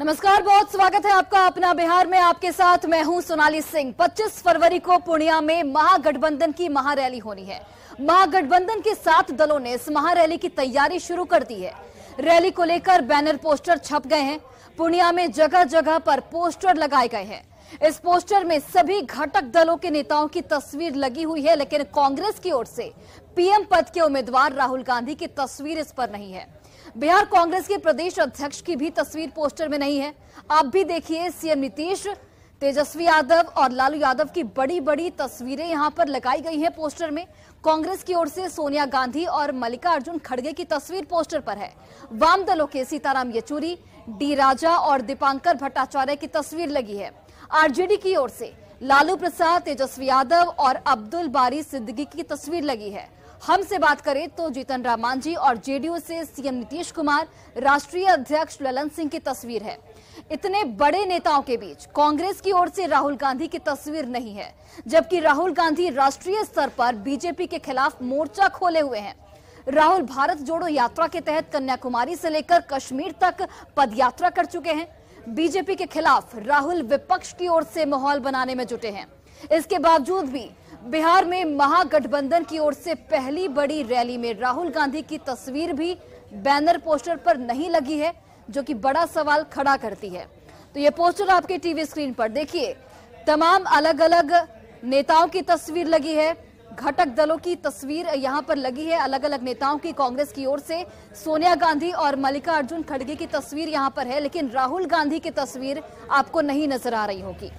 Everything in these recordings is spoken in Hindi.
नमस्कार, बहुत स्वागत है आपका अपना बिहार में। आपके साथ मैं हूं सोनाली सिंह। 25 फरवरी को पूर्णिया में महागठबंधन की महारैली होनी है। महागठबंधन के 7 दलों ने इस महारैली की तैयारी शुरू कर दी है। रैली को लेकर बैनर पोस्टर छप गए हैं। पूर्णिया में जगह जगह पर पोस्टर लगाए गए हैं। इस पोस्टर में सभी घटक दलों के नेताओं की तस्वीर लगी हुई है, लेकिन कांग्रेस की ओर से पीएम पद के उम्मीदवार राहुल गांधी की तस्वीर इस पर नहीं है। बिहार कांग्रेस के प्रदेश अध्यक्ष की भी तस्वीर पोस्टर में नहीं है। आप भी देखिए, सीएम नीतीश, तेजस्वी यादव और लालू यादव की बड़ी बड़ी तस्वीरें यहां पर लगाई गई हैं पोस्टर में। कांग्रेस की ओर से सोनिया गांधी और मल्लिकार्जुन खड़गे की तस्वीर पोस्टर पर है। वाम दलों के सीताराम येचुरी, डी राजा और दीपांकर भट्टाचार्य की तस्वीर लगी है। आरजेडी की ओर से लालू प्रसाद, तेजस्वी यादव और अब्दुल बारी सिद्दीकी की तस्वीर लगी है। हमसे बात करें तो जीतन राम मांझी और जेडीयू से सीएम नीतीश कुमार, राष्ट्रीय अध्यक्ष ललन सिंह की तस्वीर है। इतने बड़े नेताओं के बीच कांग्रेस की ओर से राहुल गांधी की तस्वीर नहीं है, जबकि राहुल गांधी राष्ट्रीय स्तर पर बीजेपी के खिलाफ मोर्चा खोले हुए हैं। राहुल भारत जोड़ो यात्रा के तहत कन्याकुमारी से लेकर कश्मीर तक पदयात्रा कर चुके हैं। बीजेपी के खिलाफ राहुल विपक्ष की ओर से माहौल बनाने में जुटे हैं। इसके बावजूद भी बिहार में महागठबंधन की ओर से पहली बड़ी रैली में राहुल गांधी की तस्वीर भी बैनर पोस्टर पर नहीं लगी है, जो कि बड़ा सवाल खड़ा करती है। तो ये पोस्टर आपके टीवी स्क्रीन पर देखिए। तमाम अलग अलग नेताओं की तस्वीर लगी है, घटक दलों की तस्वीर यहां पर लगी है। अलग अलग नेताओं की कांग्रेस की ओर से सोनिया गांधी और मल्लिकार्जुन खड़गे की तस्वीर यहां पर है, लेकिन राहुल गांधी की तस्वीर आपको नहीं नजर आ रही होगी।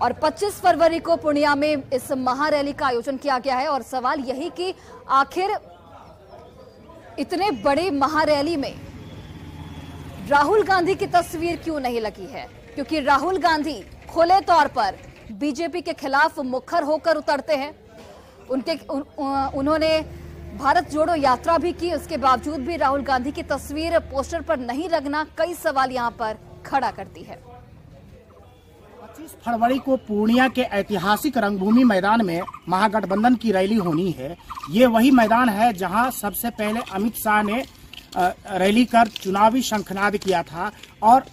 और 25 फरवरी को पूर्णिया में इस महारैली का आयोजन किया गया है। और सवाल यही कि आखिर इतने बड़े महारैली में राहुल गांधी की तस्वीर क्यों नहीं लगी है, क्योंकि राहुल गांधी खुले तौर पर बीजेपी के खिलाफ मुखर होकर उतरते हैं। उन्होंने भारत जोड़ो यात्रा भी की, उसके बावजूद भी राहुल गांधी की तस्वीर पोस्टर पर नहीं लगना कई सवाल यहां पर खड़ा करती है। 25 फरवरी को पूर्णिया के ऐतिहासिक रंगभूमि मैदान में महागठबंधन की रैली होनी है। ये वही मैदान है जहां सबसे पहले अमित शाह ने रैली कर चुनावी शंखनाद किया था, और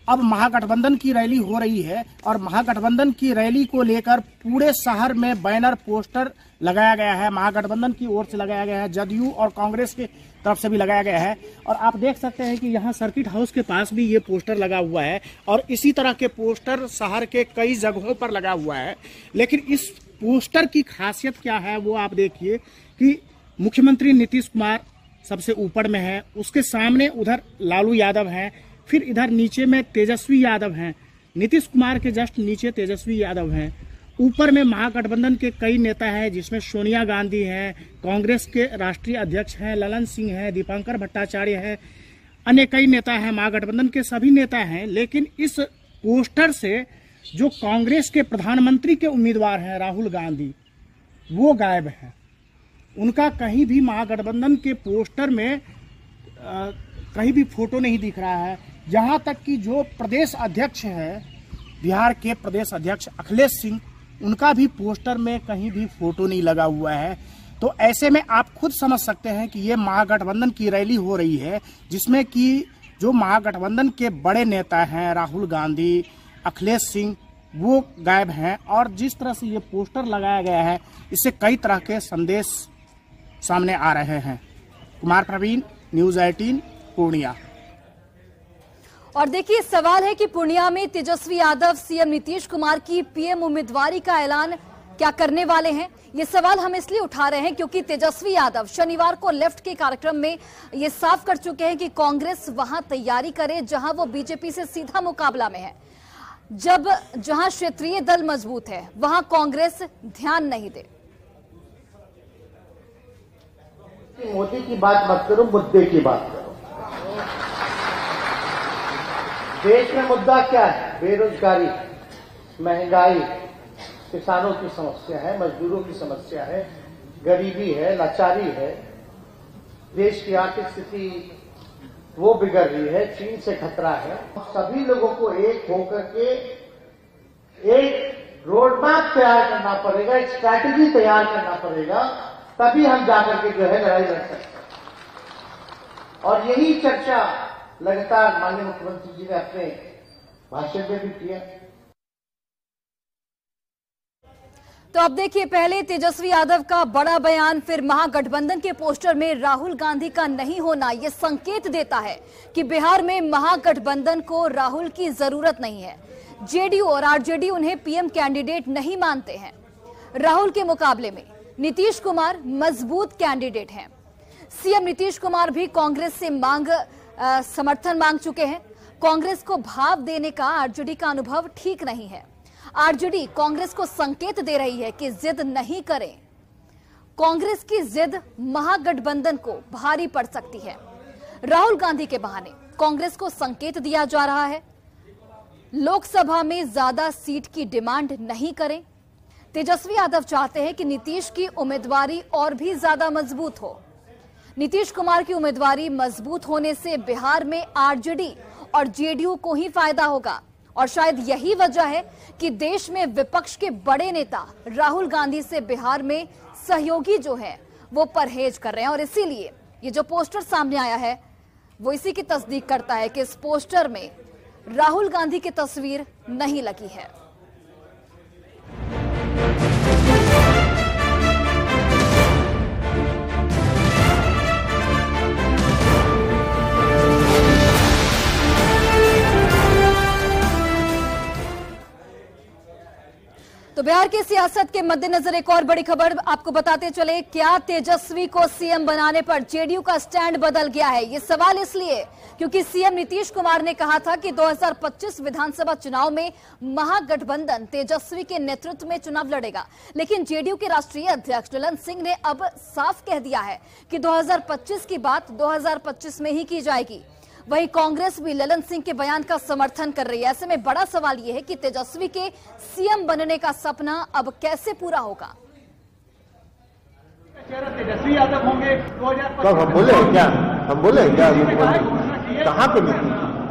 अब महागठबंधन की रैली हो रही है। और महागठबंधन की रैली को लेकर पूरे शहर में बैनर पोस्टर लगाया गया है। महागठबंधन की ओर से लगाया गया है, जदयू और कांग्रेस की तरफ से भी लगाया गया है। और आप देख सकते हैं कि यहाँ सर्किट हाउस के पास भी ये पोस्टर लगा हुआ है, और इसी तरह के पोस्टर शहर के कई जगहों पर लगा हुआ है। लेकिन इस पोस्टर की खासियत क्या है वो आप देखिए कि मुख्यमंत्री नीतीश कुमार सबसे ऊपर में है, उसके सामने उधर लालू यादव हैं, फिर इधर नीचे में तेजस्वी यादव हैं, नीतीश कुमार के जस्ट नीचे तेजस्वी यादव हैं, ऊपर में महागठबंधन के कई नेता हैं जिसमें सोनिया गांधी हैं, कांग्रेस के राष्ट्रीय अध्यक्ष हैं ललन सिंह हैं, दीपांकर भट्टाचार्य हैं, अन्य कई नेता हैं, महागठबंधन के सभी नेता हैं। लेकिन इस पोस्टर से जो कांग्रेस के प्रधानमंत्री के उम्मीदवार हैं राहुल गांधी, वो गायब हैं। उनका कहीं भी महागठबंधन के पोस्टर में कहीं भी फोटो नहीं दिख रहा है। यहाँ तक कि जो प्रदेश अध्यक्ष है, बिहार के प्रदेश अध्यक्ष अखिलेश सिंह, उनका भी पोस्टर में कहीं भी फोटो नहीं लगा हुआ है। तो ऐसे में आप खुद समझ सकते हैं कि ये महागठबंधन की रैली हो रही है, जिसमें कि जो महागठबंधन के बड़े नेता हैं राहुल गांधी, अखिलेश सिंह, वो गायब हैं। और जिस तरह से ये पोस्टर लगाया गया है, इससे कई तरह के संदेश सामने आ रहे हैं। कुमार प्रवीण, न्यूज़ 18 पूर्णिया। और देखिए, सवाल है कि पूर्णिया में तेजस्वी यादव सीएम नीतीश कुमार की पीएम उम्मीदवारी का ऐलान क्या करने वाले हैं। ये सवाल हम इसलिए उठा रहे हैं क्योंकि तेजस्वी यादव शनिवार को लेफ्ट के कार्यक्रम में ये साफ कर चुके हैं कि कांग्रेस वहां तैयारी करे जहां वो बीजेपी से सीधा मुकाबला में है। जहां क्षेत्रीय दल मजबूत है वहां कांग्रेस ध्यान नहीं दे। मोदी की बात मत करो, मुद्दे की बात करो। देश में मुद्दा क्या है? बेरोजगारी, महंगाई, किसानों की समस्या है, मजदूरों की समस्या है, गरीबी है, लाचारी है, देश की आर्थिक स्थिति वो बिगड़ रही है, चीन से खतरा है। सभी लोगों को एक होकर के एक रोड मैप तैयार करना पड़ेगा, एक स्ट्रैटेजी तैयार करना पड़ेगा, तभी हम जाकर के जो है लड़ाई लड़ सकते हैं। और यही चर्चा लगातार माननीय मुख्यमंत्री जी ने अपने भाषण में भी किया। तो अब देखिए, पहले तेजस्वी यादव का बड़ा बयान, फिर महागठबंधन के पोस्टर में राहुल गांधी का नहीं होना, यह संकेत देता है कि बिहार में महागठबंधन को राहुल की जरूरत नहीं है। जेडीयू और आरजेडी उन्हें पीएम कैंडिडेट नहीं मानते हैं। राहुल के मुकाबले में नीतीश कुमार मजबूत कैंडिडेट हैं। सीएम नीतीश कुमार भी कांग्रेस से समर्थन मांग चुके हैं। कांग्रेस को भाव देने का आरजेडी का अनुभव ठीक नहीं है। आरजेडी कांग्रेस को संकेत दे रही है कि जिद नहीं करें। कांग्रेस की जिद महागठबंधन को भारी पड़ सकती है। राहुल गांधी के बहाने कांग्रेस को संकेत दिया जा रहा है, लोकसभा में ज्यादा सीट की डिमांड नहीं करें। तेजस्वी यादव चाहते हैं कि नीतीश की उम्मीदवारी और भी ज्यादा मजबूत हो। नीतीश कुमार की उम्मीदवारी मजबूत होने से बिहार में आरजेडी और जेडीयू को ही फायदा होगा, और शायद यही वजह है कि देश में विपक्ष के बड़े नेता राहुल गांधी से बिहार में सहयोगी जो है वो परहेज कर रहे हैं। और इसीलिए ये जो पोस्टर सामने आया है वो इसी की तस्दीक करता है कि इस पोस्टर में राहुल गांधी की तस्वीर नहीं लगी है। तो बिहार की सियासत के मद्देनजर एक और बड़ी खबर आपको बताते चले। क्या तेजस्वी को सीएम बनाने पर जेडीयू का स्टैंड बदल गया है? ये सवाल इसलिए क्योंकि सीएम नीतीश कुमार ने कहा था कि 2025 विधानसभा चुनाव में महागठबंधन तेजस्वी के नेतृत्व में चुनाव लड़ेगा। लेकिन जेडीयू के राष्ट्रीय अध्यक्ष ललन सिंह ने अब साफ कह दिया है कि 2025 की बात 2025 में ही की जाएगी। वहीं कांग्रेस भी ललन सिंह के बयान का समर्थन कर रही है। ऐसे में बड़ा सवाल यह है कि तेजस्वी के सीएम बनने का सपना अब कैसे पूरा होगा? तेजस्वी यादव होंगे 2025। कब हम बोले क्या? हम बोले क्या? कहाँ पे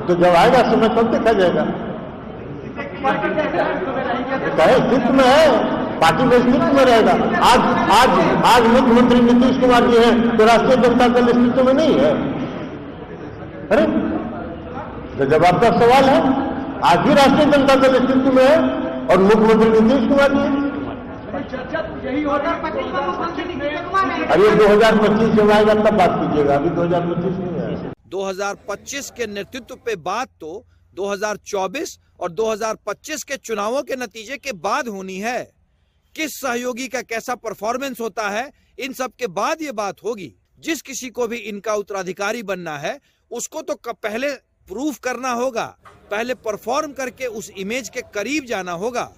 तो जब आएगा समय तब देखा जाएगा। नेतृत्व में है, पार्टी में नेतृत्व में रहेगा। आज मुख्यमंत्री नीतीश कुमार जी हैं तो राष्ट्रीय जनता दल नेतृत्व में नहीं है। अरे तो जवाब का सवाल है। आज भी राष्ट्रीय जनता दल नेतृत्व में है और मुख्यमंत्री नीतीश कुमार जी। चर्चा तो यही होगा। अरे 2025 जब आएगा तब बात कीजिएगा, अभी 2025 नहीं है। 2025 के नेतृत्व पे बात तो 2024 और 2025 के चुनावों के नतीजे के बाद होनी है। किस सहयोगी का कैसा परफॉर्मेंस होता है, इन सब के बाद ये बात होगी। जिस किसी को भी इनका उत्तराधिकारी बनना है उसको तो पहले प्रूफ करना होगा, पहले परफॉर्म करके उस इमेज के करीब जाना होगा।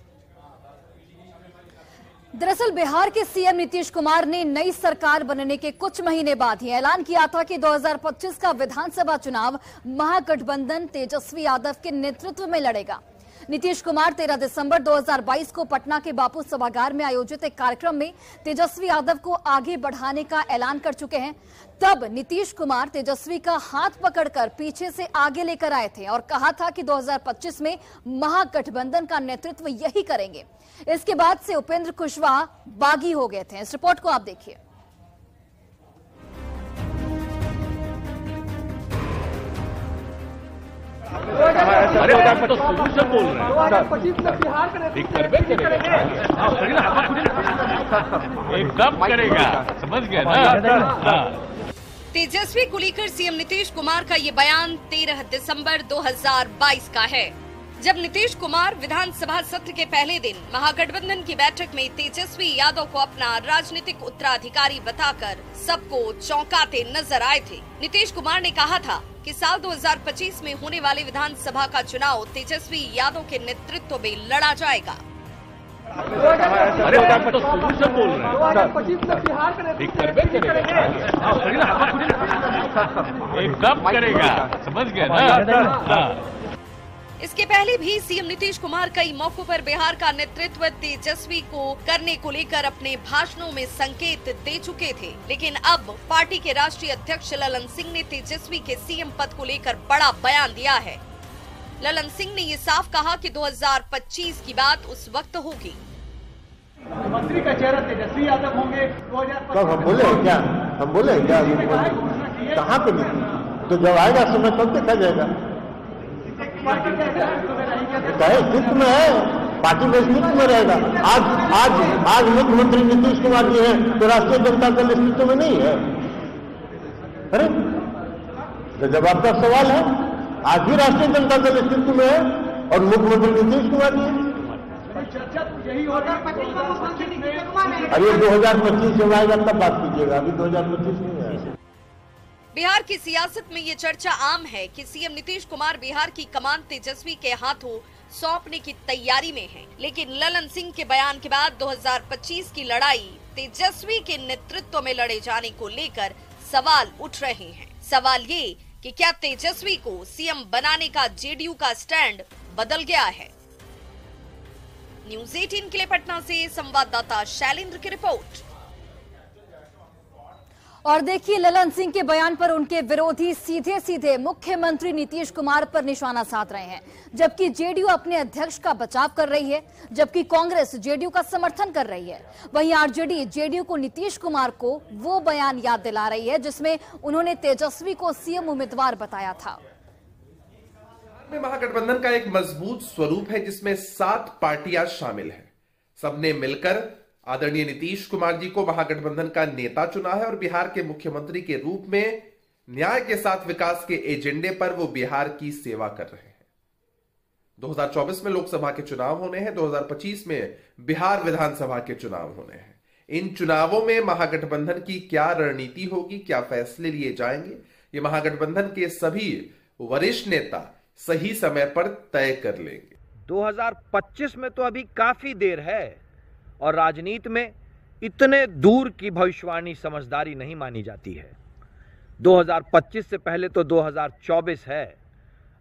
दरअसल बिहार के सीएम नीतीश कुमार ने नई सरकार बनने के कुछ महीने बाद ही ऐलान किया था कि 2025 का विधानसभा चुनाव महागठबंधन तेजस्वी यादव के नेतृत्व में लड़ेगा। नीतीश कुमार 13 दिसंबर 2022 को पटना के बापू सभागार में आयोजित एक कार्यक्रम में तेजस्वी यादव को आगे बढ़ाने का ऐलान कर चुके हैं। तब नीतीश कुमार तेजस्वी का हाथ पकड़कर पीछे से आगे लेकर आए थे और कहा था कि 2025 में महागठबंधन का नेतृत्व यही करेंगे। इसके बाद से उपेंद्र कुशवाहा बागी हो गए थे। इस रिपोर्ट को आप देखिए। अरे तो शुरू से बोल रहे हैं एकदम करेगा, समझ गया ना। तेजस्वी को लेकर सीएम नीतीश कुमार का ये बयान 13 दिसंबर 2022 का है, जब नीतीश कुमार विधानसभा सत्र के पहले दिन महागठबंधन की बैठक में तेजस्वी यादव को अपना राजनीतिक उत्तराधिकारी बताकर सबको चौंकाते नजर आए थे। नीतीश कुमार ने कहा था कि साल 2025 में होने वाले विधानसभा का चुनाव तेजस्वी यादव के नेतृत्व में लड़ा जाएगा। अरे तो शुरू से बोल रहे हैं एकदम करेगा, समझ गया ना। इसके पहले भी सीएम नीतीश कुमार कई मौकों पर बिहार का नेतृत्व तेजस्वी को करने को लेकर अपने भाषणों में संकेत दे चुके थे, लेकिन अब पार्टी के राष्ट्रीय अध्यक्ष ललन सिंह ने तेजस्वी के सीएम पद को लेकर बड़ा बयान दिया है। ललन सिंह ने ये साफ कहा कि 2025 की बात उस वक्त होगी। मंत्री का चेहरा तेजस्वी यादव होंगे 2025। कब हम बोले क्या? हम बोले क्या? कहाँ पे तो जब आएगा समय तब देखा जाएगा। अस्तित्व में है, पार्टी के अस्तित्व में रहेगा। आज मुख्यमंत्री नीतीश कुमार जी हैं तो राष्ट्रीय जनता दल अस्तित्व में नहीं है। अरे तो जवाब का सवाल है, आज भी राष्ट्रीय जनता दल अस्तित्व में है और मुख्यमंत्री नीतीश कुमार जी। चर्चा तो यही हो रहा है। अरे 2025 जब आएगा तब बात कीजिएगा, अभी 2025 नहीं है। बिहार की सियासत में ये चर्चा आम है कि सीएम नीतीश कुमार बिहार की कमान तेजस्वी के हाथों सौंपने की तैयारी में हैं। लेकिन ललन सिंह के बयान के बाद 2025 की लड़ाई तेजस्वी के नेतृत्व में लड़े जाने को लेकर सवाल उठ रहे हैं। सवाल ये कि क्या तेजस्वी को सीएम बनाने का जेडीयू का स्टैंड बदल गया है। न्यूज़ 18 के लिए पटना से संवाददाता शैलेंद्र की रिपोर्ट। और देखिए, ललन सिंह के बयान पर उनके विरोधी सीधे सीधे मुख्यमंत्री नीतीश कुमार पर निशाना साध रहे हैं, जबकि जेडीयू अपने अध्यक्ष का बचाव कर रही है, जबकि कांग्रेस जेडीयू का समर्थन कर रही है। वहीं आरजेडी जेडीयू को नीतीश कुमार को वो बयान याद दिला रही है जिसमें उन्होंने तेजस्वी को सीएम उम्मीदवार बताया था। महागठबंधन का एक मजबूत स्वरूप है जिसमें 7 पार्टियां शामिल हैं। सबने मिलकर आदरणीय नीतीश कुमार जी को महागठबंधन का नेता चुना है और बिहार के मुख्यमंत्री के रूप में न्याय के साथ विकास के एजेंडे पर वो बिहार की सेवा कर रहे हैं। 2024 में लोकसभा के चुनाव होने हैं, 2025 में बिहार विधानसभा के चुनाव होने हैं। इन चुनावों में महागठबंधन की क्या रणनीति होगी, क्या फैसले लिए जाएंगे, ये महागठबंधन के सभी वरिष्ठ नेता सही समय पर तय कर लेंगे। 2025 में तो अभी काफी देर है और राजनीति में इतने दूर की भविष्यवाणी समझदारी नहीं मानी जाती है। 2025 से पहले तो 2024 है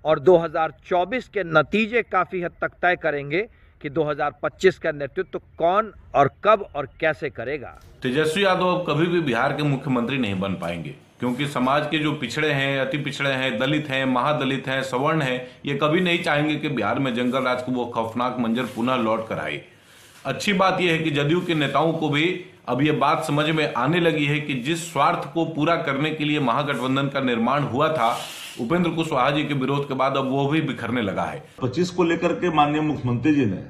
और 2024 के नतीजे काफी हद तक तय करेंगे कि 2025 का नेतृत्व कौन और कब और कैसे करेगा। तेजस्वी यादव अब कभी भी बिहार के मुख्यमंत्री नहीं बन पाएंगे, क्योंकि समाज के जो पिछड़े हैं, अति पिछड़े हैं, दलित हैं, महादलित हैं, सवर्ण हैं, ये कभी नहीं चाहेंगे कि बिहार में जंगल राज को वो खौफनाक मंजर पुनः लौट कर आए। अच्छी बात यह है कि जदयू के नेताओं को भी अब ये बात समझ में आने लगी है कि जिस स्वार्थ को पूरा करने के लिए महागठबंधन का निर्माण हुआ था, उपेंद्र कुशवाहा जी के विरोध के बाद अब वो भी बिखरने लगा है। 25 को लेकर के माननीय मुख्यमंत्री जी ने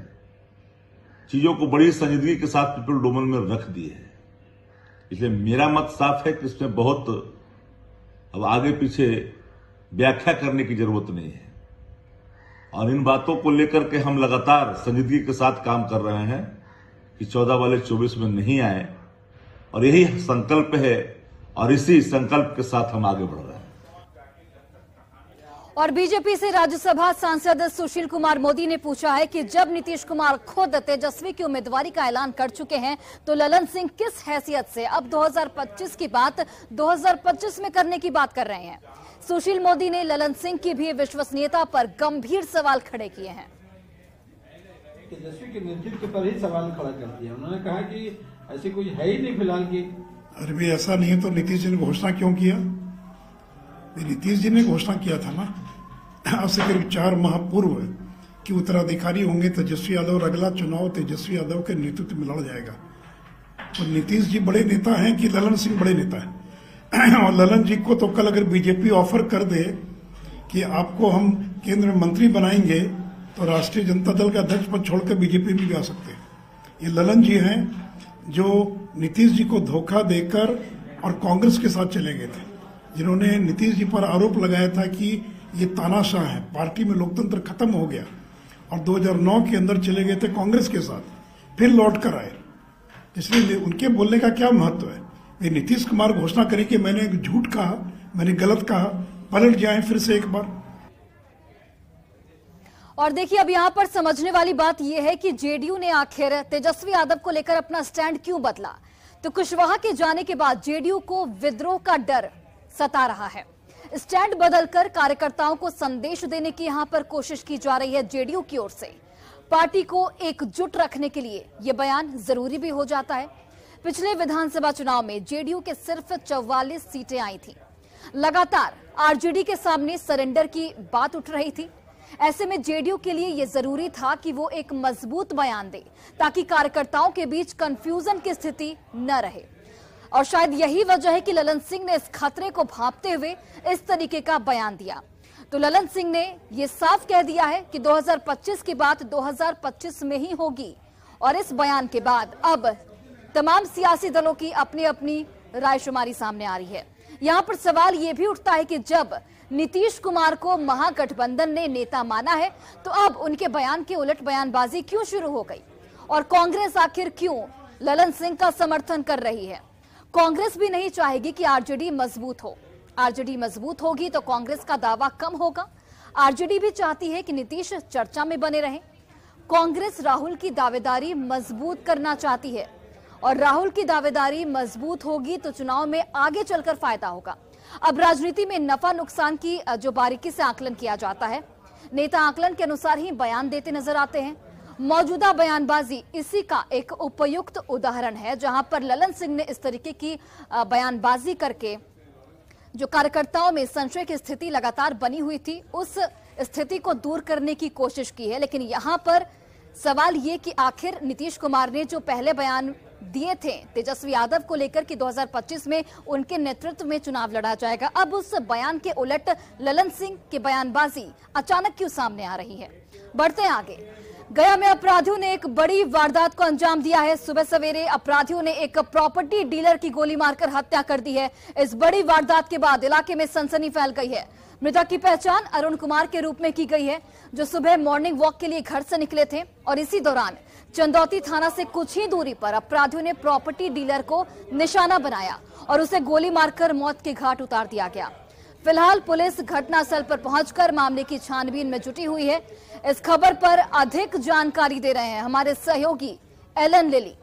चीजों को बड़ी संजीदगी के साथ पीपल डोमेन में रख दिए है। इसलिए मेरा मत साफ है कि इसमें बहुत अब आगे पीछे व्याख्या करने की जरूरत नहीं है और इन बातों को लेकर के हम लगातार संजीदगी के साथ काम कर रहे हैं कि 14 वाले 24 में नहीं आए और यही संकल्प है और इसी संकल्प के साथ हम आगे बढ़ रहे हैं। और बीजेपी से राज्यसभा सांसद सुशील कुमार मोदी ने पूछा है कि जब नीतीश कुमार खुद तेजस्वी की उम्मीदवारी का ऐलान कर चुके हैं तो ललन सिंह किस हैसियत से अब 2025 की बात 2025 में करने की बात कर रहे हैं। सुशील मोदी ने ललन सिंह की भी विश्वसनीयता पर गंभीर सवाल खड़े किए हैं। तेजस्वी के नेतृत्व पर ही सवाल खड़ा कर दिया। उन्होंने कहा कि ऐसी कुछ है ही नहीं फिलहाल की। अरे भी ऐसा नहीं तो नीतीश जी ने घोषणा क्यों किया? नीतीश जी ने घोषणा किया था ना आज से करीब 4 माह पूर्व कि उत्तराधिकारी होंगे तेजस्वी यादव और अगला चुनाव तेजस्वी यादव के नेतृत्व में लड़ जाएगा। तो नीतीश जी बड़े नेता हैं कि ललन सिंह बड़े नेता हैं? और ललन जी को तो कल अगर बीजेपी ऑफर कर दे कि आपको हम केंद्र में मंत्री बनाएंगे तो राष्ट्रीय जनता दल के अध्यक्ष पद छोड़कर बीजेपी में भी आ सकते हैं। ये ललन जी हैं जो नीतीश जी को धोखा देकर और कांग्रेस के साथ चले गए थे, जिन्होंने नीतीश जी पर आरोप लगाया था कि ये तानाशाह है, पार्टी में लोकतंत्र खत्म हो गया और 2009 के अंदर चले गए थे कांग्रेस के साथ, फिर लौट कर आए। इसलिए उनके बोलने का क्या महत्व है? ये नीतीश कुमार घोषणा करें कि मैंने झूठ कहा, मैंने गलत कहा, पलट जाए फिर से एक बार। और देखिए, अब यहाँ पर समझने वाली बात यह है कि जेडीयू ने आखिर तेजस्वी यादव को लेकर अपना स्टैंड क्यों बदला। तो कुशवाहा के जाने के बाद जेडीयू को विद्रोह का डर सता रहा है। स्टैंड बदलकर कार्यकर्ताओं को संदेश देने की यहां पर कोशिश की जा रही है जेडीयू की ओर से। पार्टी को एकजुट रखने के लिए यह बयान जरूरी भी हो जाता है। पिछले विधानसभा चुनाव में जेडीयू के सिर्फ 44 सीटें आई थी। लगातार आरजेडी के सामने सरेंडर की बात उठ रही थी। ऐसे में जेडीयू के लिए यह जरूरी था कि वो एक मजबूत बयान दे ताकि कार्यकर्ताओं के बीच कंफ्यूजन की स्थिति न रहे। और शायद यही वजह है कि ललन सिंह ने इस खतरे को भांपते हुए इस तरीके का बयान दिया। तो ललन सिंह ने ये साफ कह दिया है कि 2025 की बात 2025 में ही होगी। और इस बयान के बाद अब तमाम सियासी दलों की अपनी अपनी रायशुमारी सामने आ रही है। यहां पर सवाल यह भी उठता है कि जब नीतीश कुमार को महागठबंधन ने नेता माना है तो अब उनके बयान के उलट बयानबाजी क्यों शुरू हो गई, और कांग्रेस आखिर क्यों ललन सिंह का समर्थन कर रही है। कांग्रेस भी नहीं चाहेगी कि आरजेडी मजबूत हो। आरजेडी मजबूत होगी तो कांग्रेस का दावा कम होगा। आरजेडी भी चाहती है कि नीतीश चर्चा में बने रहें। कांग्रेस राहुल की दावेदारी मजबूत करना चाहती है, और राहुल की दावेदारी मजबूत होगी तो चुनाव में आगे चलकर फायदा होगा। अब राजनीति में नफा नुकसान की जो बारीकी से आकलन किया जाता है, नेता आकलन के अनुसार ही बयान देते नजर आते हैं। मौजूदा बयानबाजी इसी का एक उपयुक्त उदाहरण है, जहां पर ललन सिंह ने इस तरीके की बयानबाजी करके जो कार्यकर्ताओं में संशय की स्थिति लगातार बनी हुई थी, उस स्थिति को दूर करने की कोशिश की है। लेकिन यहां पर सवाल ये कि आखिर नीतीश कुमार ने जो पहले बयान दिए थे तेजस्वी यादव को लेकर कि 2025 में उनके नेतृत्व में चुनाव लड़ा जाएगा, अब उस बयान के उलट ललन सिंह की बयानबाजी अचानक क्यों सामने आ रही है। बढ़ते हैं आगे। गया में अपराधियों ने एक बड़ी वारदात को अंजाम दिया है। सुबह सवेरे अपराधियों ने एक प्रॉपर्टी डीलर की गोली मारकर हत्या कर दी है। इस बड़ी वारदात के बाद इलाके में सनसनी फैल गई है। मृतक की पहचान अरुण कुमार के रूप में की गई है, जो सुबह मॉर्निंग वॉक के लिए घर से निकले थे और इसी दौरान चंदौती थाना से कुछ ही दूरी पर अपराधियों ने प्रॉपर्टी डीलर को निशाना बनाया और उसे गोली मारकर मौत के घाट उतार दिया गया। फिलहाल पुलिस घटनास्थल पर पहुंचकर मामले की छानबीन में जुटी हुई है। इस खबर पर अधिक जानकारी दे रहे हैं हमारे सहयोगी एलन लिली।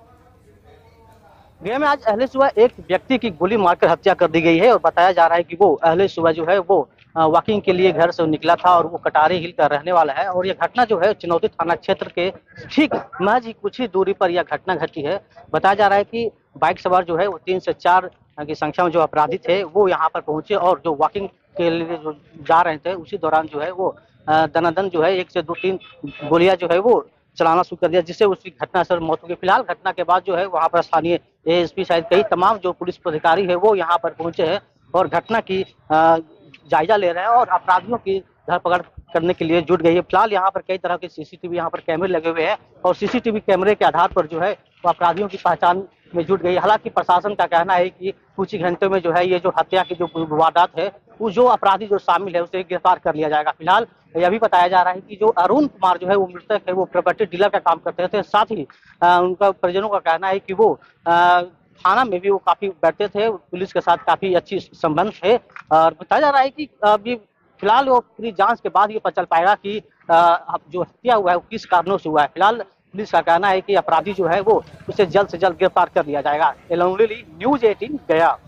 गया में आज अहले सुबह एक व्यक्ति की गोली मारकर हत्या कर दी गई है और बताया जा रहा है कि वो अहले सुबह जो है वो वॉकिंग के लिए घर से निकला था और वो कटारे हिल का रहने वाला है। और यह घटना जो है चिनौती थाना क्षेत्र के ठीक महज ही कुछ ही दूरी पर यह घटना घटी है। बताया जा रहा है कि बाइक सवार जो है वो 3 से 4 की संख्या में जो अपराधी थे वो यहाँ पर पहुंचे और जो वॉकिंग के लिए जो जा रहे थे उसी दौरान जो है वो दनादन जो है 1 से 2-3 गोलियां जो है वो चलाना शुरू कर दिया, जिससे उसकी घटनास्थल मौत हो गई। फिलहाल घटना के बाद जो है वहाँ पर स्थानीय एएसपी सहित कई तमाम जो पुलिस अधिकारी है वो यहाँ पर पहुंचे हैं और घटना की जायजा ले रहे हैं और अपराधियों की धरपकड़ करने के लिए जुट गई है। फिलहाल यहाँ पर कई तरह के सीसीटीवी यहाँ पर कैमरे लगे हुए हैं और सीसीटीवी कैमरे के आधार पर जो है वो अपराधियों की पहचान में जुट गई। हालांकि प्रशासन का कहना है कि कुछ ही घंटों में जो है ये जो हत्या की जो वारदात है वो जो अपराधी जो शामिल है उसे गिरफ्तार कर लिया जाएगा। फिलहाल यह भी बताया जा रहा है कि जो अरुण कुमार जो है वो मृतक है वो प्रॉपर्टी डीलर का काम करते थे। साथ ही उनका परिजनों का कहना है कि वो थाना में भी वो काफी बैठते थे, पुलिस के साथ काफी अच्छी संबंध थे। और बताया जा रहा है कि अभी फिलहाल वो पूरी जांच के बाद ये पता चल पाएगा कि जो हत्या हुआ है वो किस कारणों से हुआ है। फिलहाल पुलिस का कहना है कि अपराधी जो है वो उसे जल्द से जल्द गिरफ्तार कर लिया जाएगा। न्यूज़ 18 गया।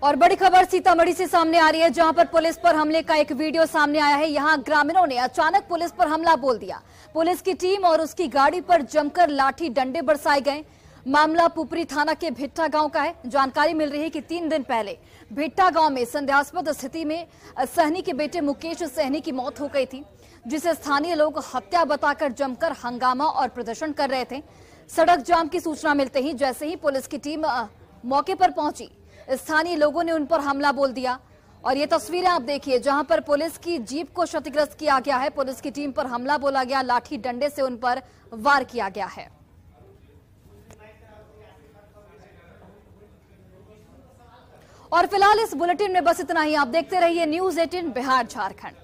और बड़ी खबर सीतामढ़ी से सामने आ रही है, जहां पर पुलिस पर हमले का एक वीडियो सामने आया है। यहां ग्रामीणों ने अचानक पुलिस पर हमला बोल दिया। पुलिस की टीम और उसकी गाड़ी पर जमकर लाठी डंडे बरसाए गए। मामला पुपरी थाना के भिट्टा गांव का है। जानकारी मिल रही है कि 3 दिन पहले भिट्टा गांव में संदेहास्पद स्थिति में सहनी के बेटे मुकेश सहनी की मौत हो गई थी, जिसे स्थानीय लोग हत्या बताकर जमकर हंगामा और प्रदर्शन कर रहे थे। सड़क जाम की सूचना मिलते ही जैसे ही पुलिस की टीम मौके पर पहुंची, स्थानीय लोगों ने उन पर हमला बोल दिया। और ये तस्वीरें आप देखिए, जहां पर पुलिस की जीप को क्षतिग्रस्त किया गया है। पुलिस की टीम पर हमला बोला गया, लाठी डंडे से उन पर वार किया गया है। और फिलहाल इस बुलेटिन में बस इतना ही। आप देखते रहिए न्यूज़ 18 बिहार झारखंड।